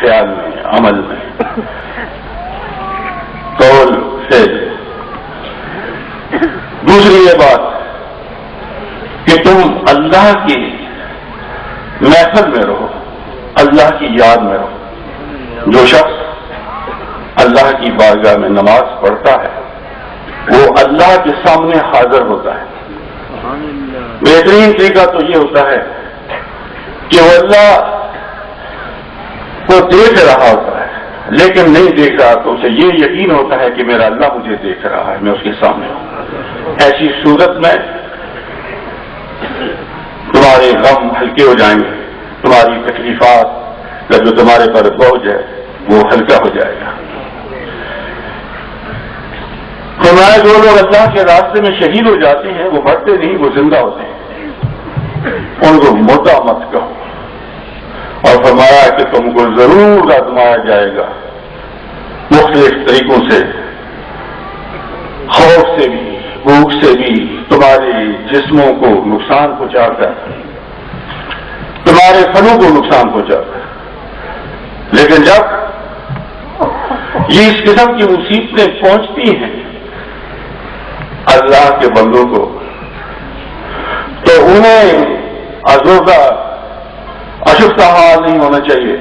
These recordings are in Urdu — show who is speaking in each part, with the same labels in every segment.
Speaker 1: خیال میں، عمل میں، قول سے۔ دوسری یہ بات کہ تم اللہ کی محفل میں رہو، اللہ کی یاد میں رہو۔ جو شخص اللہ کی بارگاہ میں نماز پڑھتا ہے وہ اللہ کے سامنے حاضر ہوتا ہے۔ بہترین طریقہ تو یہ ہوتا ہے کہ وہ اللہ کو دیکھ رہا ہوتا ہے لیکن نہیں دیکھ رہا تو اسے یہ یقین ہوتا ہے کہ میرا اللہ مجھے دیکھ رہا ہے، میں اس کے سامنے ہوں۔ ایسی صورت میں تمہارے غم ہلکے ہو جائیں گے، تمہاری تکلیفات کا جو تمہارے پر بوجھ ہے وہ ہلکا ہو جائے گا۔ فرمایا جو لوگ اللہ کے راستے میں شہید ہو جاتے ہیں وہ مرتے نہیں، وہ زندہ ہوتے ہیں، ان کو مردہ مت کہو۔ اور فرمایا کہ تم کو ضرور آزمایا جائے گا مختلف طریقوں سے، خوف سے بھی، بھوک سے بھی، تمہارے جسموں کو نقصان پہنچا کر، تمہارے فنوں کو نقصان پہنچا کر۔ لیکن جب یہ اس قسم کی مصیبتیں پہنچتی ہیں اللہ کے بندوں کو تو انہیں ازوردہ اشفتہ حال نہیں ہونا چاہیے،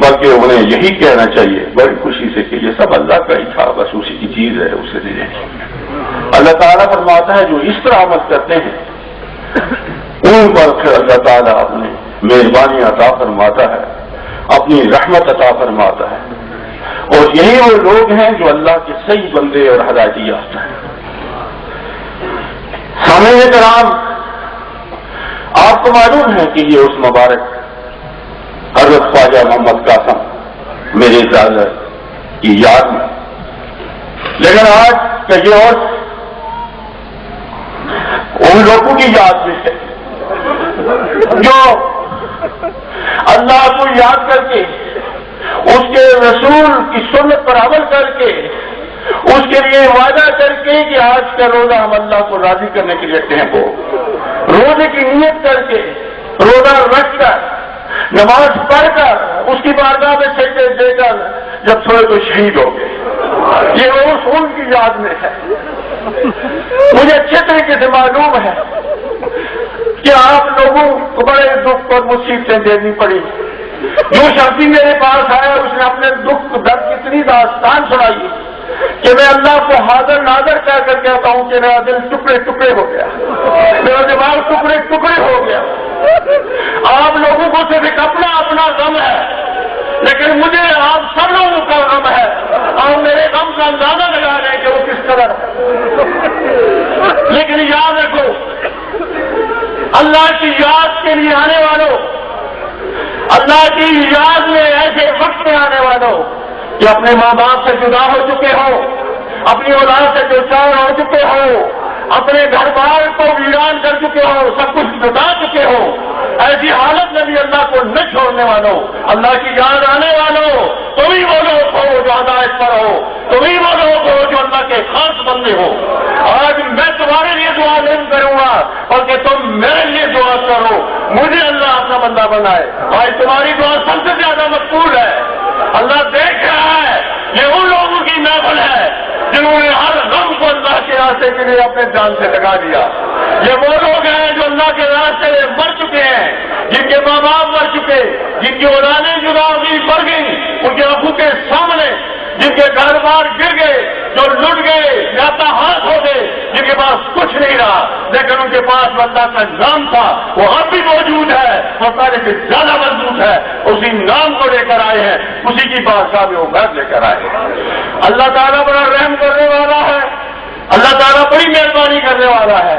Speaker 1: بلکہ انہیں یہی کہنا چاہیے بڑی خوشی سے کہ یہ سب اللہ کا ہی تھا، بس اسی کی چیز ہے، اسے نہیں لینی۔ اللہ تعالیٰ فرماتا ہے جو اس طرح عمل کرتے ہیں ان پر پھر اللہ تعالیٰ اپنی مہربانی عطا فرماتا ہے، اپنی رحمت عطا فرماتا ہے، اور یہی وہ لوگ ہیں جو اللہ کے صحیح بندے اور ہدایتی یافتہ ہیں۔ سامعین کرام، آپ کو معلوم ہے کہ یہ اس مبارک حضرت خواجہ محمد قاسم میرے اجازت کی یاد میں، لیکن آج کا یہ اور ان لوگوں کی یاد میں ہے جو اللہ کو یاد کر کے، اس کے رسول کی سنت پر عمل کر کے، اس کے لیے وعدہ کر کے کہ آج کا روزہ ہم اللہ کو راضی کرنے کے لیے ٹھہرو، روزے کی نیت کر کے، روزہ رکھ کر، نماز پڑھ کر، اس کی بارگاہ میں سجدے دے کر جب تھوڑے تو شہید ہو گئے، یہ روز ان کی یاد میں ہے۔ مجھے اچھے طریقے سے معلوم ہے کہ آپ لوگوں کو بڑے دکھ اور مصیبتیں دینی پڑی۔ جو شخص میرے پاس آیا اس نے اپنے دکھ درد کی اتنی داستان سنائی کہ میں اللہ کو حاضر ناظر کہہ کر کہتا ہوں کہ میرا دل ٹکڑے ٹکڑے ہو گیا، میرا دماغ ٹکڑے ٹکڑے ہو گیا۔ آپ لوگوں کو صرف ایک اپنا اپنا غم ہے، لیکن مجھے آپ سب لوگوں کا غم ہے، اور میرے غم کا اندازہ لگا رہے کہ وہ کس قدر ہے۔ لیکن یاد رکھو، اللہ کی یاد کے لیے آنے والوں، اللہ کی یاد میں ایسے وقت میں آنے والوں کہ اپنے ماں باپ سے جدا ہو چکے ہو، اپنی اولاد سے دوچار ہو چکے ہو، اپنے گھر بار کو ویران کر چکے ہو، سب کچھ بتا چکے ہو، ایسی حالت میں بھی اللہ کو نہ چھوڑنے والوں، اللہ کی یاد آنے والوں، تم ہی وہ لوگ ہو جو ہدایت پر ہو، تم ہی وہ لوگ ہو جو اللہ کے خاص بندے ہو۔ آج میں تمہارے لیے دعا نہیں کروں گا بلکہ تم میرے لیے دعا کرو، مجھے اللہ اپنا بندہ بنائے۔ آج تمہاری دعا سب سے زیادہ مقبول ہے، اللہ دیکھ رہا ہے۔ یہ ان لوگوں کی محفل ہے جنہوں نے ہر غم کو اللہ کے راستے کے لیے اپنے جان سے لگا دیا۔ یہ وہ لوگ ہیں جو اللہ کے راستے میں مر چکے ہیں، جن کے ماں باپ مر چکے، جن کی اولادیں جدا ہوئی مر گئی ان کے آنکھوں کے سامنے، جن کے گھر بار گر گئے، جو لٹ گئے یا ہاتھ ہو گئے، جن کے پاس کچھ نہیں رہا لیکن ان کے پاس اللہ کا نام تھا، وہ اب بھی موجود ہے اور پہلے سے زیادہ مضبوط ہے، اسی نام کو لے کر آئے ہیں، اسی کی بادشاہ میں وہ گھر لے کر آئے ہیں۔ اللہ تعالیٰ بڑا رحم کرنے والا ہے، اللہ تعالیٰ بڑی مہربانی کرنے والا ہے،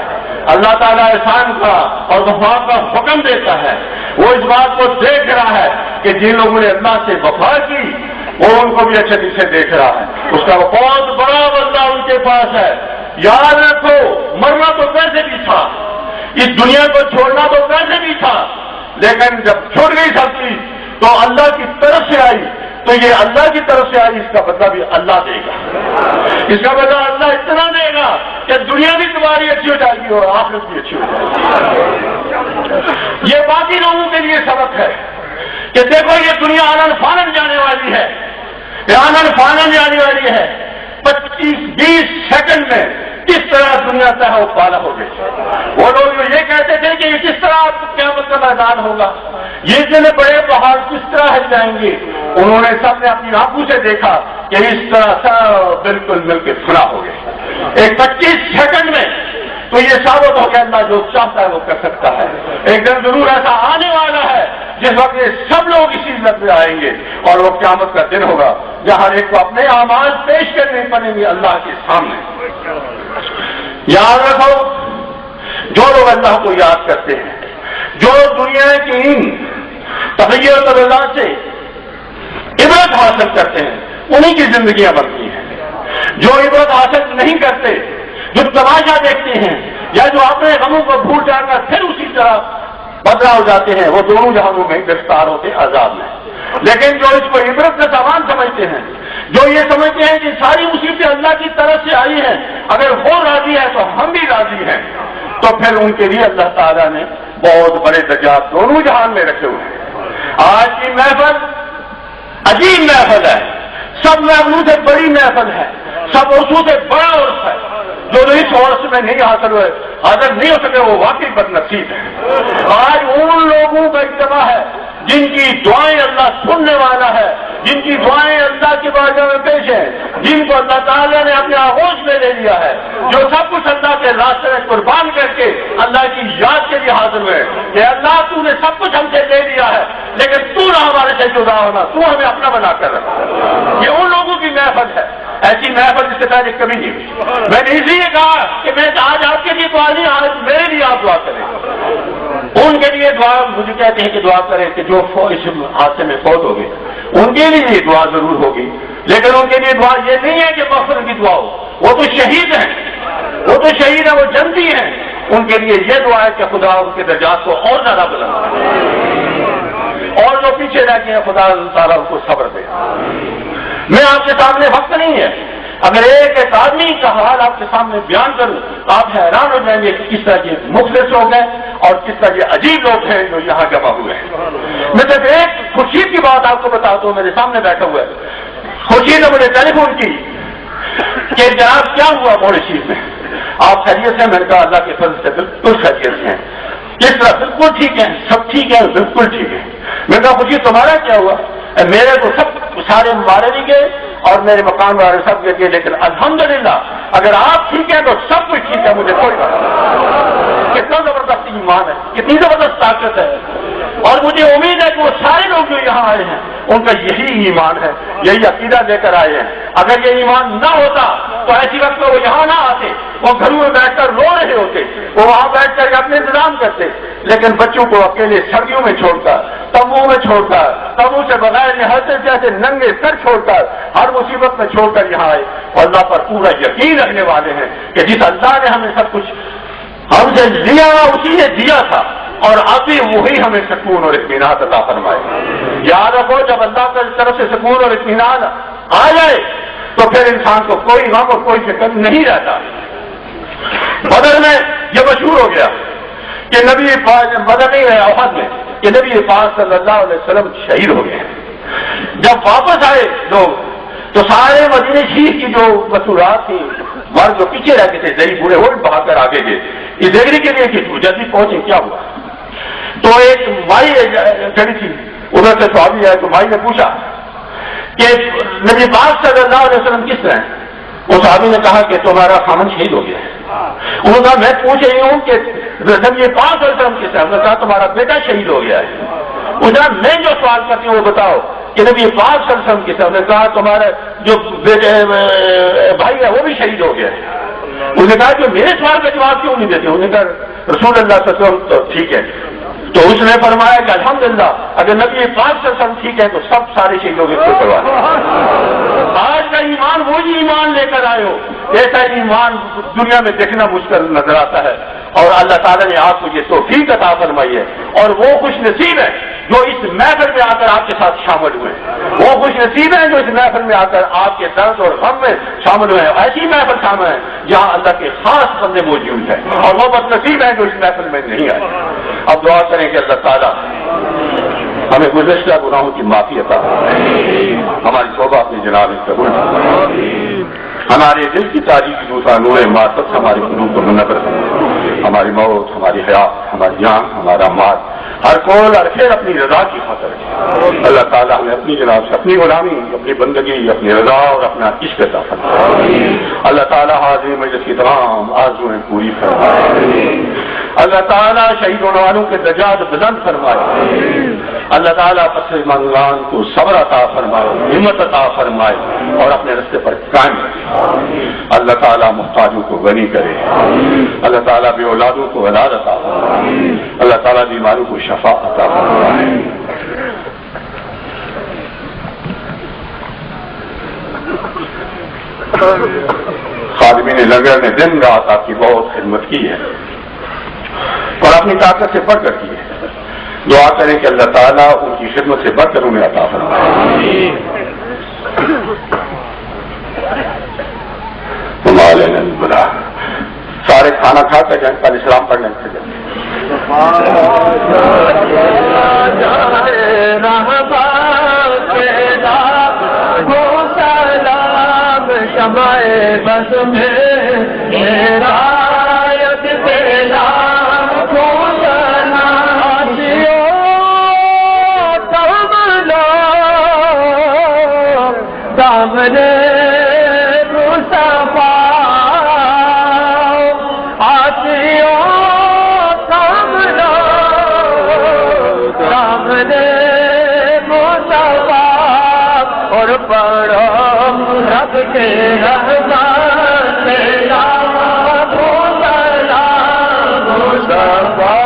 Speaker 1: اللہ تعالیٰ احسان کا اور وفا کا حکم دیتا ہے۔ وہ اس بات کو دیکھ رہا ہے کہ جن لوگوں نے اللہ سے وفا کی وہ ان کو بھی اچھے دل سے دیکھ رہا ہے، اس کا بہت بڑا بدلہ ان کے پاس ہے۔ یاد رکھو، مرنا تو ویسے بھی تھا، اس دنیا کو چھوڑنا تو ویسے بھی تھا، لیکن جب چھوڑ گئی سب چیز تو اللہ کی طرف سے آئی، تو یہ اللہ کی طرف سے آئی، اس کا بدلہ بھی اللہ دے گا، اس کا بدلہ اللہ اتنا دے گا کہ دنیا بھی تمہاری اچھی ہو جائے گی اور آخرت بھی اچھی ہو جائے گی۔ یہ باقی لوگوں کے لیے سبق ہے کہ دیکھو یہ دنیا آنن فانن جانے والی ہے، یہ آنن فانن جانے والی ہے، 25-20 سیکنڈ میں کس طرح دنیا تہا و پالا ہو گئی۔ وہ لوگ جو یہ کہتے تھے کہ کس طرح قیامت کا میدان ہوگا، یہ اتنے بڑے پہاڑ کس طرح ہل جائیں گے، انہوں نے سب نے اپنی آنکھوں سے دیکھا کہ اس طرح سب بالکل مل کے کھلا ہو گئے ایک 25 سیکنڈ میں۔ تو یہ ثابت ہو گیا اللہ جو چاہتا ہے وہ کر سکتا ہے۔ ایک دن ضرور ایسا آنے والا ہے جس وقت یہ سب لوگ اسی لفظ میں آئیں گے، اور وہ قیامت کا دن ہوگا جہاں ایک کو اپنے اعمال پیش کرنے پڑیں گے اللہ کے سامنے۔ یاد رکھو، جو لوگ اللہ کو یاد کرتے ہیں، جو دنیا کی ان تغیر اللہ سے عبرت حاصل کرتے ہیں، انہیں کی زندگیاں بنتی ہیں۔ جو عبرت حاصل نہیں کرتے، جو تماشا دیکھتے ہیں، یا جو اپنے غموں کو بھول جا کر پھر اسی طرح بدلا ہو جاتے ہیں، وہ دونوں جہانوں میں گرفتار ہوتے عذاب میں۔ لیکن جو اس کو عبرت کا سامان سمجھتے ہیں، جو یہ سمجھتے ہیں کہ ساری مصیبتیں اللہ کی طرف سے آئی ہیں، اگر وہ راضی ہے تو ہم بھی راضی ہیں، تو پھر ان کے لیے اللہ تعالیٰ نے بہت بڑے درجات دونوں جہان میں رکھے ہوئے ہیں۔ آج کی محفل عجیب محفل ہے، سب محفلوں سے بڑی محفل ہے، سب عرصوں سے بڑا عرص ہے۔ جو اس عرص میں نہیں حاصل نہیں ہو سکے وہ واقعی بد نصیب ہے۔ آج ان لوگوں کا اجتماع ہے جن کی دعائیں اللہ سننے والا ہے، جن کی دعائیں اللہ کے بارگاہ میں پیش ہیں، جن کو اللہ تعالیٰ نے اپنے آغوش میں لے لیا ہے، جو سب کچھ اللہ کے راستے میں قربان کر کے اللہ کی یاد کے لیے حاضر ہوئے کہ اللہ تو نے سب کچھ ہم سے لے لیا ہے، لیکن تو نہ ہمارے سے جدا ہونا، تو ہمیں اپنا بنا کر رکھا۔ یہ ان لوگوں کی محفل ہے، ایسی محفل جس سے پہلے کبھی نہیں ہوئی۔ میں نے اس لیے کہا کہ میں آج آپ کے لیے دعا نہیں، آج میرے لیے آپ دعا کریں۔ ان کے لیے دعا مجھے کہتے ہیں کہ دعا کریں کہ جو اس حادثے میں فوت ہو گئے ان کے لیے یہ دعا ضرور ہوگی، لیکن ان کے لیے دعا یہ نہیں ہے کہ مغفرت کی دعا ہو، وہ تو شہید ہیں، وہ تو شہید ہیں، وہ جنتی ہیں۔ ان کے لیے یہ دعا ہے کہ خدا ان کے درجات کو اور زیادہ بلند کرے، اور جو پیچھے رہ گئے ہیں خدا تعالیٰ ان کو صبر دے۔ میں آپ کے سامنے وقت نہیں ہے، اگر ایک ایک آدمی کا حال آپ کے سامنے بیان کروں آپ حیران ہو جائیں گے کہ کس طرح کے مخلص لوگ ہیں اور کس طرح کے عجیب لوگ ہیں جو یہاں جمع ہوئے ہیں۔ میں صرف ایک خورشید کی بات آپ کو بتاتا ہوں، میرے سامنے بیٹھا ہوا ہے۔ خورشید نے مجھے ٹیلی فون کی کہ جناب کیا ہوا مورشید میں، آپ خیریت سے؟ میں نے کہا اللہ کے فضل سے بالکل خیریت سے ہیں۔ کس طرح؟ بالکل ٹھیک ہے، سب ٹھیک ہے، بالکل ٹھیک ہے۔ میں نے کہا خورشید تمہارا کیا ہوا؟ میرے تو سب سارے مارے نہیں گئے اور میرے مکان والے سب گئے، لیکن الحمدللہ اگر آپ ٹھیک ہیں تو سب کچھ ٹھیک ہے، مجھے کوئی بات نہیں۔ کتنا زبردست ایمان ہے، کتنی زبردست طاقت ہے، اور مجھے امید ہے کہ وہ سارے لوگ جو یہاں آئے ہیں ان کا یہی ایمان ہے، یہی عقیدہ لے کر آئے ہیں۔ اگر یہ ایمان نہ ہوتا تو ایسی وقت میں وہ یہاں نہ آتے، وہ گھروں میں بیٹھ کر رو رہے ہوتے، وہ وہاں بیٹھ کر اپنے انتظام کرتے، لیکن بچوں کو اکیلے سردیوں میں چھوڑ کر، تمبو میں چھوڑ کر، تمبو سے بغیر نہاتے جیسے ننگے سر چھوڑ کر، ہر مصیبت میں چھوڑ کر یہاں آئے، اور اللہ پر پورا یقین رکھنے والے ہیں کہ جس اللہ نے ہمیں سب کچھ ہم سے لیا اسی نے دیا تھا، اور ابھی وہی ہمیں سکون اور اطمینان عطا فرمائے۔ یاد رکھو جب اللہ کی طرف سے سکون اور اطمینان آ جائے تو پھر انسان کو کوئی غم اور کوئی فکر نہیں رہتا۔ بدر میں یہ مشہور ہو گیا کہ نبی پاک بدر نہیں ہے احد میں کہ نبی پاک صلی اللہ علیہ وسلم شہید ہو گئے۔ جب واپس آئے لوگ تو سارے مدینے شریف کی جو مسورات تھی، مرد جو پیچھے رہ گئے تھے ذریع بوڑھے وہ بھاگ کر آگے گئے یہ دیکھنے کے لیے کہ جلدی پہنچے کیا ہوا۔ تو ایک مائی کھڑی تھی ادھر سے صحابی ہے، تو مائی نے پوچھا کہ نبی پاک صلی اللہ علیہ وسلم کس طرح ہیں؟ اس صحابی نے کہا کہ تمہارا خامن شہید ہو گیا ہے۔ انہوں نے کہا میں پوچھ رہی ہوں کہ نبی پاک صلی اللہ علیہ وسلم کس طرح؟ انہوں نے کہا تمہارا بیٹا شہید ہو گیا ہے۔ انہوں نے کہا میں جو سوال کرتی ہوں وہ بتاؤ کہ نبی پاک صلی اللہ علیہ وسلم کس طرح؟ انہوں نے کہا تمہارا جو بھائی ہے وہ بھی شہید ہو گیا ہے۔ انہوں نے کہا کہ میرے سوال کا جواب کیوں نہیں دیتے؟ انہوں نے کہا رسول اللہ صلی اللہ علیہ وسلم تو ٹھیک ہے۔ تو اس نے فرمایا کہ الحمدللہ اگر نبی پاک صلی اللہ علیہ وسلم ٹھیک ہے تو سب سارے شہیدوں کے کروا دیں۔ آج کا ایمان وہی ایمان لے کر آئے ہو، ایسا ایمان دنیا میں دیکھنا مشکل نظر آتا ہے، اور اللہ تعالیٰ نے آپ کو یہ توفیق عطا فرمائی ہے، اور وہ خوش نصیب ہے جو اس محفل میں آ کر آپ کے ساتھ شامل ہوئے، وہ خوش نصیب ہیں جو اس محفل میں آ کر آپ کے درد اور غم میں شامل ہوئے ہیں۔ ایسی محفل شامل ہے جہاں اللہ کے خاص بندے موجود ہیں، اور وہ بد نصیب ہیں جو اس محفل میں نہیں آئے۔ اب دعا کریں کہ اللہ تعالیٰ ہمیں گزشتہ گناہوں کی معافی عطا فرمائے، ہماری توبہ اپنی جناب میں قبول فرمائے، ہمارے دل کی تاریخی دوسرا نور معرفت سے ہماری قلوب کو منور فرمائے، ہماری موت، ہماری حیات، ہماری جان، ہمارا مال، ہر قول ہر خیر اپنی رضا کی خاطر ہے۔ اللہ تعالیٰ ہمیں اپنی جناب سے اپنی غلامی، اپنی بندگی، اپنی رضا اور اپنا عشق عطا فرمائے۔ اللہ تعالیٰ حاضر مجلس کی تمام آرزویں پوری فرمائے۔ اللہ تعالیٰ شہید ہونے والوں کے درجات بلند فرمائے۔ اللہ تعالیٰ پس منگان کو صبر عطا فرمائے، ہمت عطا فرمائے اور اپنے رستے پر قائم رکھے۔ اللہ تعالیٰ محتاجوں کو غنی کرے، اللہ تعالیٰ بے اولادوں کو اولاد عطا فرمائے، اللہ تعالیٰ بیماروں کو شفا عطا فرمائے۔ خادمین لنگر نے دن رات آپ کی بہت خدمت کی ہے اور اپنی طاقت سے بڑھ کر کی ہے۔ دعا کریں کہ اللہ تعالیٰ ان کی خدمت سے بڑھ کر انہیں عطا فرمائے۔ سارے کھانا کھا کر جائیں، کل اسلام پڑھنے سے جائیں۔
Speaker 2: شمائے بس میں میرا یت پیلا کو سنا آسیو تمنا دامنے مصطفیٰ آسیو تمنا دامنے مصطفیٰ اور پڑھو رب کے رحمت تیرا مصطفیٰ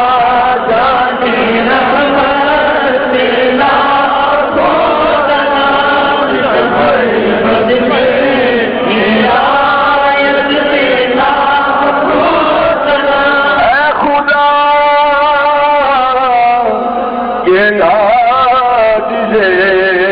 Speaker 2: جانی رحمت تیرا اے خدا کے ناز سے